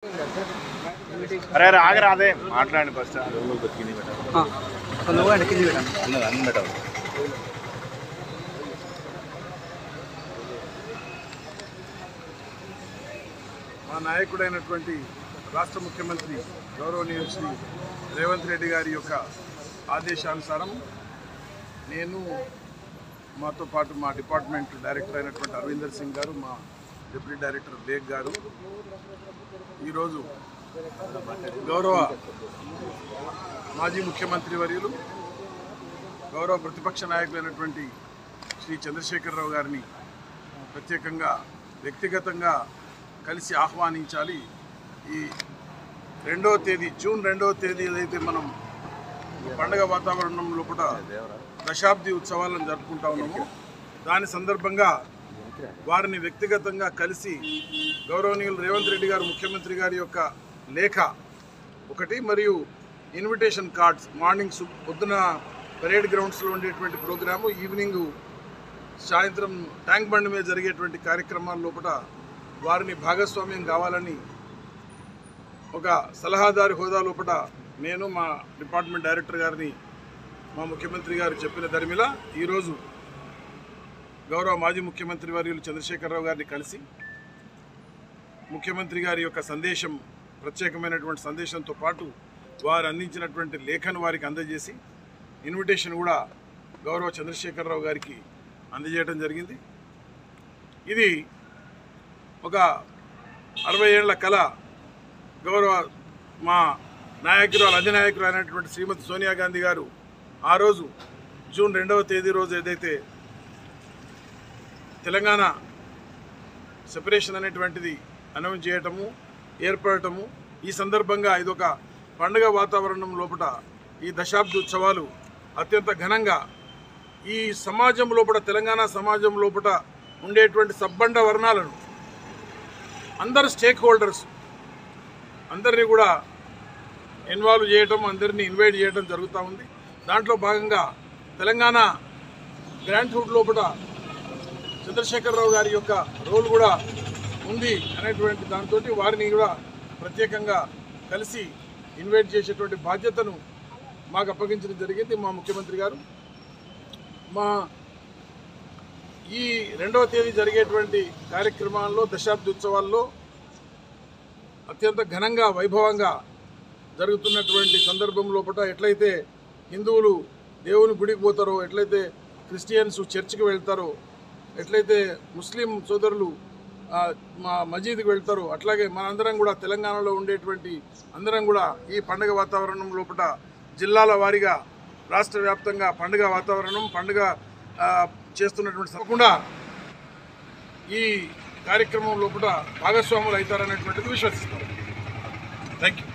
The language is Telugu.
अरे अरे आगे राधे माట్లాడండి ఫస్ట్ మా నాయకుడైనటువంటి రాష్ట్ర ముఖ్యమంత్రి గౌరవనీయ శ్రీ రేవంత్ రెడ్డి గారి యొక్క ఆదేశానుసారం నేను మాతో పాటు మా డిపార్ట్మెంట్ డైరెక్టర్ అయినటువంటి అరవిందర్ సింగ్ గారు, మా డిప్యూటీ డైరెక్టర్ బేగ్ గారు ఈరోజు గౌరవ మాజీ ముఖ్యమంత్రి వర్యులు గౌరవ ప్రతిపక్ష నాయకులైనటువంటి శ్రీ చంద్రశేఖరరావు గారిని ప్రత్యేకంగా వ్యక్తిగతంగా కలిసి ఆహ్వానించాలి. ఈ జూన్ 2వ తేదీ ఏదైతే మనం పండుగ వాతావరణం లోపల దశాబ్ది ఉత్సవాలను జరుపుకుంటా ఉన్నామో దాని సందర్భంగా వారిని వ్యక్తిగతంగా కలిసి గౌరవనీయులు రేవంత్ రెడ్డి గారు ముఖ్యమంత్రి గారి యొక్క లేఖ ఒకటి మరియు ఇన్విటేషన్ కార్డ్స్ మార్నింగ్ పొద్దున పరేడ్ గ్రౌండ్స్లో ఉండేటువంటి ప్రోగ్రాము, ఈవినింగ్ సాయంత్రం ట్యాంక్ బండ్ మీద జరిగేటువంటి కార్యక్రమాల లోపల వారిని భాగస్వామ్యం కావాలని ఒక సలహాదారు హోదా లోపల నేను మా డిపార్ట్మెంట్ డైరెక్టర్ గారిని మా ముఖ్యమంత్రి గారు చెప్పిన దరిమిలా ఈరోజు గౌరవ మాజీ ముఖ్యమంత్రి వర్యులు చంద్రశేఖరరావు గారిని కలిసి ముఖ్యమంత్రి గారి యొక్క సందేశం, ప్రత్యేకమైనటువంటి సందేశంతో పాటు వారు అందించినటువంటి లేఖను వారికి అందజేసి ఇన్విటేషన్ కూడా గౌరవ చంద్రశేఖరరావు గారికి అందజేయడం జరిగింది. ఇది ఒక 60 ఏళ్ల కళ గౌరవ మా నాయకురాలు అధినాయకులు అయినటువంటి శ్రీమతి సోనియా గాంధీ గారు ఆ రోజు జూన్ 2వ తేదీ రోజు ఏదైతే తెలంగాణ సెపరేషన్ అనేటువంటిది అనౌన్స్ చేయటము, ఏర్పడటము, ఈ సందర్భంగా ఇదొక పండుగ వాతావరణం లోపల ఈ దశాబ్ది ఉత్సవాలు అత్యంత ఘనంగా ఈ సమాజం లోపల, తెలంగాణ సమాజం లోపల ఉండేటువంటి సబ్బండ వర్ణాలను అందరు స్టేక్ హోల్డర్స్ అందరినీ కూడా ఇన్వాల్వ్ చేయటం, అందరినీ ఇన్వైట్ చేయడం జరుగుతూ ఉంది. దాంట్లో భాగంగా తెలంగాణ గ్రాండ్ హుడ్ లోపల చంద్రశేఖరరావు గారి యొక్క రోల్ కూడా ఉంది అనేటువంటి దాంతో వారిని కూడా ప్రత్యేకంగా కలిసి ఇన్వైట్ చేసేటువంటి బాధ్యతను మాకు అప్పగించడం జరిగింది మా ముఖ్యమంత్రి గారు. మా ఈ 2వ తేదీ జరిగేటువంటి కార్యక్రమాల్లో, దశాబ్ది ఉత్సవాల్లో అత్యంత ఘనంగా వైభవంగా జరుగుతున్నటువంటి సందర్భం లోపల ఎట్లయితే హిందువులు దేవుని గుడికి పోతారో, ఎట్లయితే క్రిస్టియన్స్ చర్చికి వెళ్తారో, ఎట్లయితే ముస్లిం సోదరులు మా మసీదుకి వెళ్తారో, అట్లాగే మనందరం కూడా తెలంగాణలో ఉండేటువంటి అందరం కూడా ఈ పండుగ వాతావరణం లోపల జిల్లాల వారీగా రాష్ట్ర వ్యాప్తంగా పండుగ వాతావరణం, పండుగ చేస్తున్నటువంటి తప్పకుండా ఈ కార్యక్రమం లోపల భాగస్వాములు అవుతారనేటువంటిది విశ్వసిస్తారు. Thank you.